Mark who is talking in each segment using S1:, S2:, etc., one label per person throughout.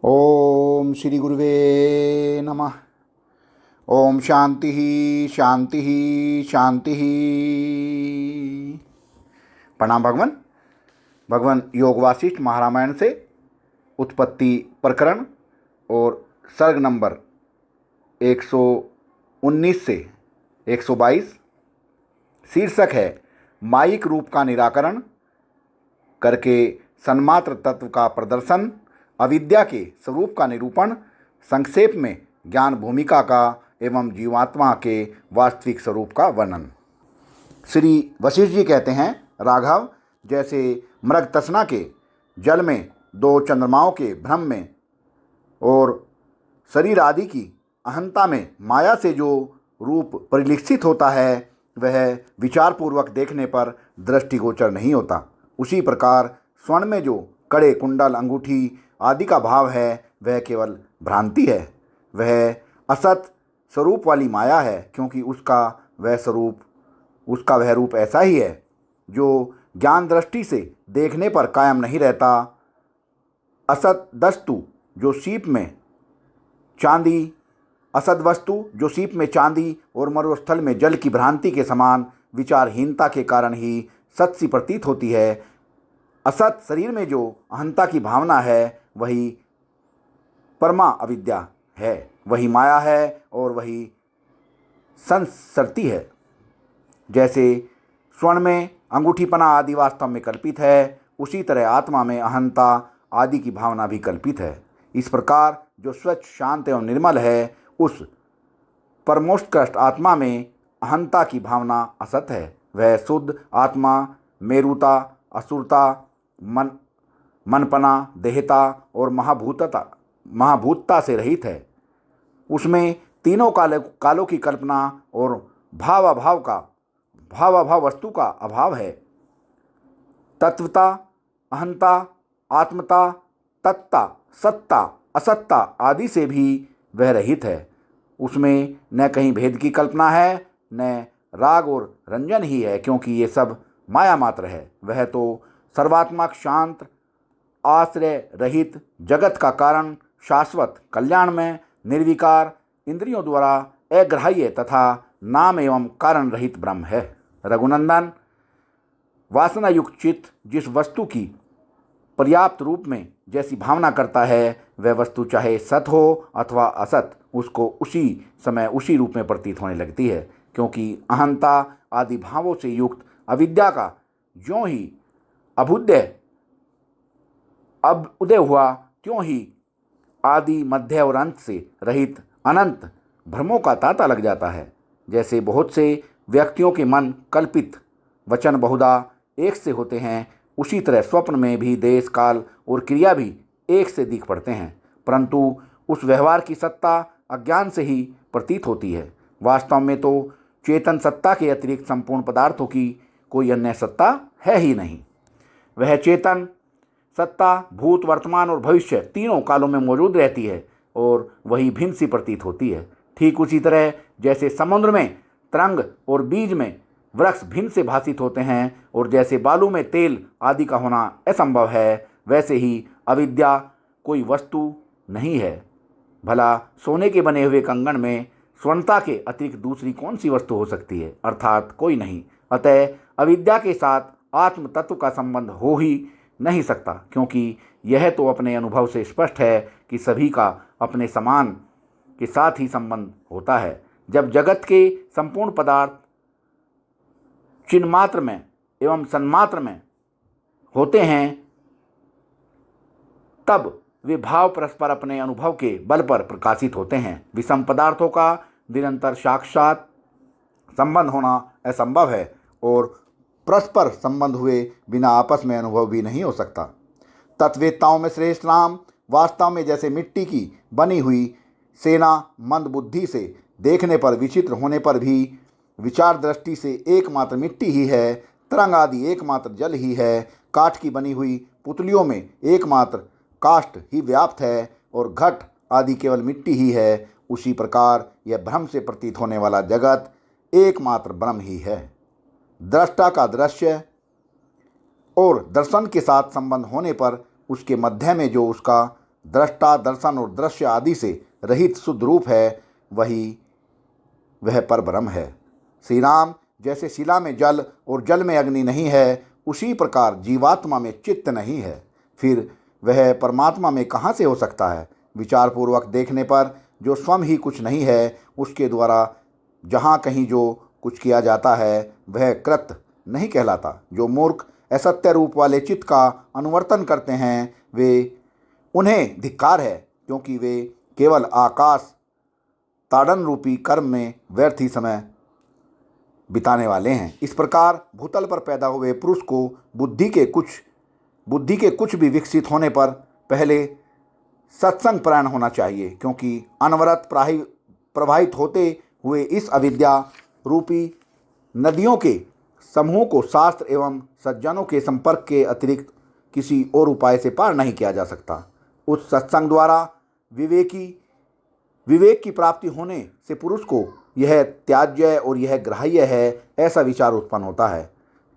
S1: ओम श्री गुरुवे नमः। ओम शांति शांति शांति। प्रणाम भगवान। भगवान योग वासिष्ठ महारामायण से उत्पत्ति प्रकरण और सर्ग नंबर 119 से 122। शीर्षक है मायिक रूप का निराकरण करके सन्मात्र तत्व का प्रदर्शन, अविद्या के स्वरूप का निरूपण, संक्षेप में ज्ञान भूमिका का एवं जीवात्मा के वास्तविक स्वरूप का वर्णन। श्री वशिष्ठ जी कहते हैं, राघव, जैसे मृग तसना के जल में दो चंद्रमाओं के भ्रम में और शरीर आदि की अहंता में माया से जो रूप परिलक्षित होता है वह विचारपूर्वक देखने पर दृष्टिगोचर नहीं होता, उसी प्रकार स्वर्ण में जो कड़े, कुंडल, अंगूठी आदि का भाव है वह केवल भ्रांति है। वह असत स्वरूप वाली माया है, क्योंकि उसका वह रूप ऐसा ही है जो ज्ञान दृष्टि से देखने पर कायम नहीं रहता। असत वस्तु जो सीप में चांदी और मरुस्थल में जल की भ्रांति के समान विचारहीनता के कारण ही सत सी प्रतीत होती है। असत शरीर में जो अहंता की भावना है वही परमा अविद्या है, वही माया है और वही संसरती है। जैसे स्वर्ण में अंगूठीपना आदि वास्तव में कल्पित है, उसी तरह आत्मा में अहंता आदि की भावना भी कल्पित है। इस प्रकार जो स्वच्छ, शांत एवं निर्मल है, उस परमोत्कृष्ट आत्मा में अहंता की भावना असत है। वह शुद्ध आत्मा मेरुता, असुरता, मनपना, देहता और महाभूतता से रहित है। उसमें तीनों कालों की कल्पना और भावाभाव वस्तु का अभाव है। तत्वता, अहंता, आत्मता, तत्ता, सत्ता, असत्ता आदि से भी वह रहित है। उसमें न कहीं भेद की कल्पना है, न राग और रंजन ही है, क्योंकि ये सब माया मात्र है। वह तो सर्वात्मक, शांत, आश्रय रहित, जगत का कारण, शाश्वत, कल्याणमय, निर्विकार, इंद्रियों द्वारा अग्राह्य तथा नाम एवं कारण रहित ब्रह्म है। रघुनंदन, वासना युक्त चित्त जिस वस्तु की पर्याप्त रूप में जैसी भावना करता है, वह वस्तु चाहे सत हो अथवा असत, उसको उसी समय उसी रूप में प्रतीत होने लगती है, क्योंकि अहंता आदि भावों से युक्त अविद्या का ज्यों ही अब उदय हुआ, त्यों ही आदि, मध्य और अंत से रहित अनंत भ्रमों का तांता लग जाता है। जैसे बहुत से व्यक्तियों के मन कल्पित वचन बहुधा एक से होते हैं, उसी तरह स्वप्न में भी देश, काल और क्रिया भी एक से दिख पड़ते हैं, परंतु उस व्यवहार की सत्ता अज्ञान से ही प्रतीत होती है। वास्तव में तो चेतन सत्ता के अतिरिक्त संपूर्ण पदार्थों की कोई अन्य सत्ता है ही नहीं। वह चेतन सत्ता भूत, वर्तमान और भविष्य तीनों कालों में मौजूद रहती है और वही भिन्न सी प्रतीत होती है। ठीक उसी तरह जैसे समुद्र में तरंग और बीज में वृक्ष भिन्न से भासित होते हैं, और जैसे बालू में तेल आदि का होना असंभव है, वैसे ही अविद्या कोई वस्तु नहीं है। भला सोने के बने हुए कंगन में स्वर्णता के अतिरिक्त दूसरी कौन सी वस्तु हो सकती है? अर्थात कोई नहीं। अतः अविद्या के साथ आत्म तत्व का संबंध हो ही नहीं सकता, क्योंकि यह तो अपने अनुभव से स्पष्ट है कि सभी का अपने समान के साथ ही संबंध होता है। जब जगत के संपूर्ण पदार्थ चिन्ह मात्र में एवं सन्मात्र में होते हैं, तब वे भाव परस्पर अपने अनुभव के बल पर प्रकाशित होते हैं। विषम पदार्थों का निरंतर साक्षात संबंध होना असंभव है, और परस्पर संबंध हुए बिना आपस में अनुभव भी नहीं हो सकता। तत्ववेत्ताओं में श्रेष्ठ राम वास्तव में जैसे मिट्टी की बनी हुई सेना मंद बुद्धि से देखने पर, विचित्र होने पर भी विचार दृष्टि से एकमात्र मिट्टी ही है, तरंग आदि एकमात्र जल ही है, काठ की बनी हुई पुतलियों में एकमात्र काष्ठ ही व्याप्त है और घट आदि केवल मिट्टी ही है, उसी प्रकार यह भ्रम से प्रतीत होने वाला जगत एकमात्र ब्रह्म ही है। दृष्टा का दृश्य और दर्शन के साथ संबंध होने पर उसके मध्य में जो उसका दृष्टा, दर्शन और दृश्य आदि से रहित शुद्ध रूप है, वह पर ब्रह्म है। श्री राम, जैसे शिला में जल और जल में अग्नि नहीं है, उसी प्रकार जीवात्मा में चित्त नहीं है। फिर वह परमात्मा में कहाँ से हो सकता है? विचारपूर्वक देखने पर जो स्वयं ही कुछ नहीं है, उसके द्वारा जहाँ कहीं जो कुछ किया जाता है वह कृत नहीं कहलाता। जो मूर्ख असत्य रूप वाले चित्त का अनुवर्तन करते हैं, वे उन्हें धिक्कार है, क्योंकि वे केवल आकाश ताड़न रूपी कर्म में व्यर्थ ही समय बिताने वाले हैं। इस प्रकार भूतल पर पैदा हुए पुरुष को बुद्धि के कुछ भी विकसित होने पर पहले सत्संग परायण होना चाहिए, क्योंकि अनवरत प्रवाहित होते हुए इस अविद्या रूपी नदियों के समूह को शास्त्र एवं सज्जनों के संपर्क के अतिरिक्त किसी और उपाय से पार नहीं किया जा सकता। उस सत्संग द्वारा विवेक की प्राप्ति होने से पुरुष को यह त्याज्य और यह ग्राह्य है, ऐसा विचार उत्पन्न होता है।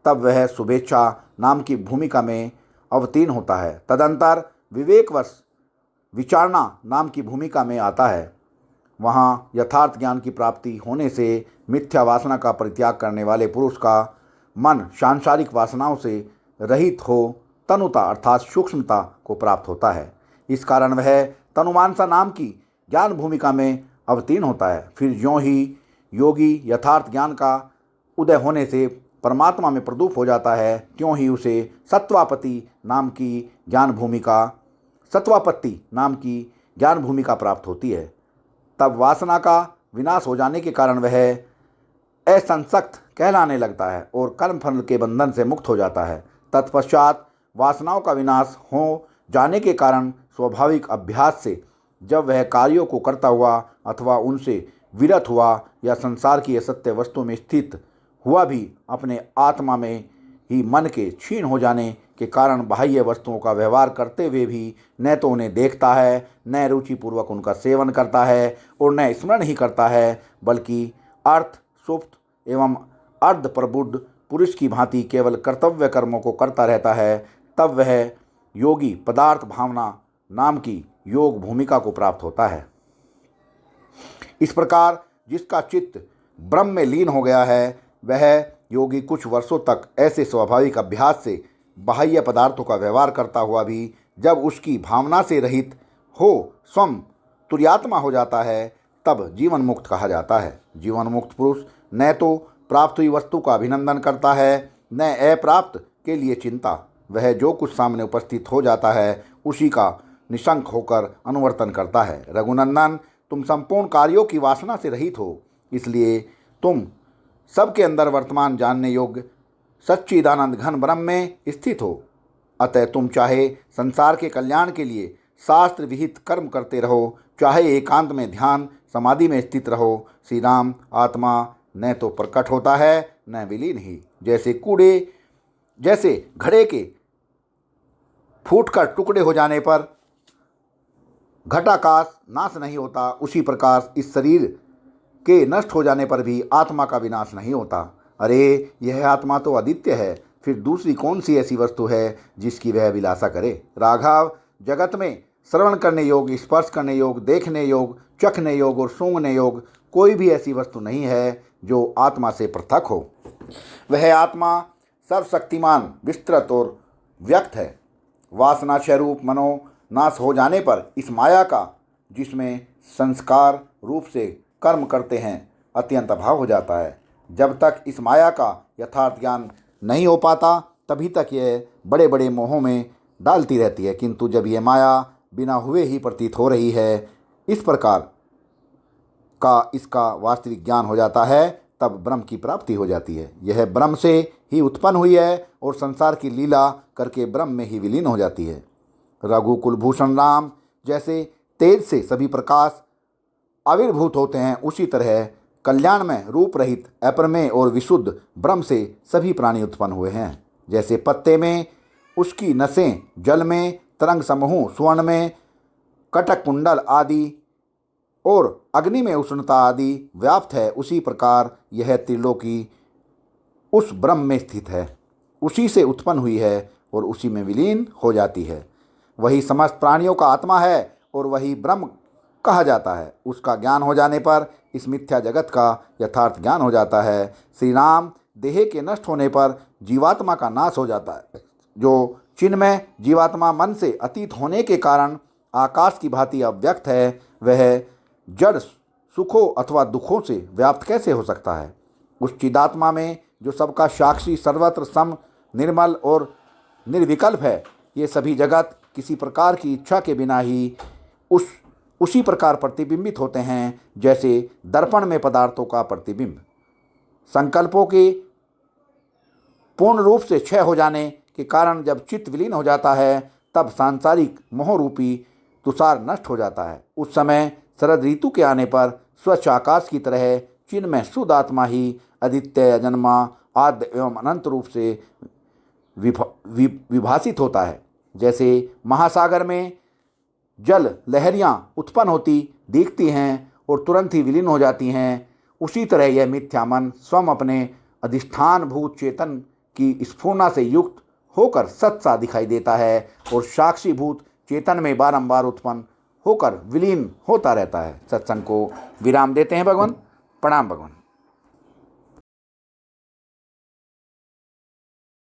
S1: तब वह शुभेच्छा नाम की भूमिका में अवतीर्ण होता है। तदंतर विवेकवश विचारणा नाम की भूमिका में आता है। वहाँ यथार्थ ज्ञान की प्राप्ति होने से मिथ्या वासना का परित्याग करने वाले पुरुष का मन सांसारिक वासनाओं से रहित हो तनुता अर्थात सूक्ष्मता को प्राप्त होता है। इस कारण वह तनुमानसा नाम की ज्ञान भूमिका में अवतीर्ण होता है। फिर ज्यों ही योगी यथार्थ ज्ञान का उदय होने से परमात्मा में प्रदूप हो जाता है, त्यों ही उसे सत्वापत्ति नाम की ज्ञान भूमिका प्राप्त होती है। तब वासना का विनाश हो जाने के कारण वह असंसक्त कहलाने लगता है और कर्मफल के बंधन से मुक्त हो जाता है। तत्पश्चात वासनाओं का विनाश हो जाने के कारण स्वाभाविक अभ्यास से जब वह कार्यों को करता हुआ अथवा उनसे विरत हुआ या संसार की असत्य वस्तु में स्थित हुआ भी अपने आत्मा में ही मन के क्षीण हो जाने के कारण बाह्य वस्तुओं का व्यवहार करते हुए भी न तो उन्हें देखता है, न रुचिपूर्वक उनका सेवन करता है और न स्मरण ही करता है, बल्कि अर्थ सुप्त एवं अर्ध प्रबुद्ध पुरुष की भांति केवल कर्तव्य कर्मों को करता रहता है, तब वह योगी पदार्थ भावना नाम की योग भूमिका को प्राप्त होता है। इस प्रकार जिसका चित्त ब्रह्म में लीन हो गया है, वह योगी कुछ वर्षों तक ऐसे स्वाभाविक अभ्यास से बाह्य पदार्थों का व्यवहार करता हुआ भी जब उसकी भावना से रहित हो स्वयं तुर्यात्मा हो जाता है, तब जीवन मुक्त कहा जाता है। जीवन मुक्त पुरुष न तो प्राप्त हुई वस्तु का अभिनंदन करता है, न अप्राप्त के लिए चिंता। वह जो कुछ सामने उपस्थित हो जाता है उसी का निशंक होकर अनुवर्तन करता है। रघुनंदन, तुम संपूर्ण कार्यों की वासना से रहित हो, इसलिए तुम सबके अंदर वर्तमान जानने योग्य सच्चिदानंद घन ब्रह्म में स्थित हो। अतः तुम चाहे संसार के कल्याण के लिए शास्त्र विहित कर्म करते रहो, चाहे एकांत में ध्यान समाधि में स्थित रहो, श्री राम आत्मा न तो प्रकट होता है न विलीन ही। जैसे घड़े के फूटकर टुकड़े हो जाने पर घटाकाश नाश नहीं होता, उसी प्रकार इस शरीर के नष्ट हो जाने पर भी आत्मा का विनाश नहीं होता। अरे, यह आत्मा तो अद्वितीय है, फिर दूसरी कौन सी ऐसी वस्तु है जिसकी वह अभिलाषा करे? राघव, जगत में श्रवण करने योग, स्पर्श करने योग, देखने योग, चखने योग और सूंघने योग कोई भी ऐसी वस्तु नहीं है जो आत्मा से पृथक हो। वह आत्मा सर्वशक्तिमान, विस्तृत और व्यक्त है। वासना स्वरूप मनोनाश हो जाने पर इस माया का, जिसमें संस्कार रूप से कर्म करते हैं, अत्यंत अभाव हो जाता है। जब तक इस माया का यथार्थ ज्ञान नहीं हो पाता, तभी तक यह बड़े बड़े मोहों में डालती रहती है, किंतु जब यह माया बिना हुए ही प्रतीत हो रही है, इस प्रकार का इसका वास्तविक ज्ञान हो जाता है, तब ब्रह्म की प्राप्ति हो जाती है। यह ब्रह्म से ही उत्पन्न हुई है और संसार की लीला करके ब्रह्म में ही विलीन हो जाती है। रघुकुलभूषण राम जैसे तेज से सभी प्रकाश आविर्भूत होते हैं, उसी तरह कल्याण में रूप रहित अप्रमेय और विशुद्ध ब्रह्म से सभी प्राणी उत्पन्न हुए हैं। जैसे पत्ते में उसकी नसें, जल में तरंग समूह, स्वर्ण में कटक कुंडल आदि और अग्नि में उष्णता आदि व्याप्त है, उसी प्रकार यह त्रिलोकी उस ब्रह्म में स्थित है, उसी से उत्पन्न हुई है और उसी में विलीन हो जाती है। वही समस्त प्राणियों का आत्मा है और वही ब्रह्म कहा जाता है। उसका ज्ञान हो जाने पर इस मिथ्या जगत का यथार्थ ज्ञान हो जाता है। श्री राम, देह के नष्ट होने पर जीवात्मा का नाश हो जाता है। जो चिन्मय जीवात्मा मन से अतीत होने के कारण आकाश की भांति अव्यक्त है, वह जड़ सुखों अथवा दुखों से व्याप्त कैसे हो सकता है? उस चिदात्मा में जो सबका साक्षी, सर्वत्र सम, निर्मल और निर्विकल्प है, ये सभी जगत किसी प्रकार की इच्छा के बिना ही उसी प्रकार प्रतिबिंबित होते हैं जैसे दर्पण में पदार्थों का प्रतिबिंब। संकल्पों के पूर्ण रूप से क्षय हो जाने के कारण जब चित्त विलीन हो जाता है, तब सांसारिक मोह रूपी तुषार नष्ट हो जाता है। उस समय शरद ऋतु के आने पर स्वच्छ आकाश की तरह चिन्मय शुद्ध आत्मा ही अद्वितीय, अजन्मा, आद्य एवं अनंत रूप से विभासित होता है। जैसे महासागर में जल लहरियाँ उत्पन्न होती दिखती हैं और तुरंत ही विलीन हो जाती हैं, उसी तरह यह मिथ्या मन स्वयं अपने अधिष्ठान भूत चेतन की स्फूर्णा से युक्त होकर सत्सा दिखाई देता है और साक्षी भूत चेतन में बारंबार उत्पन्न होकर विलीन होता रहता है। सत्संग को विराम देते हैं भगवान। प्रणाम भगवान।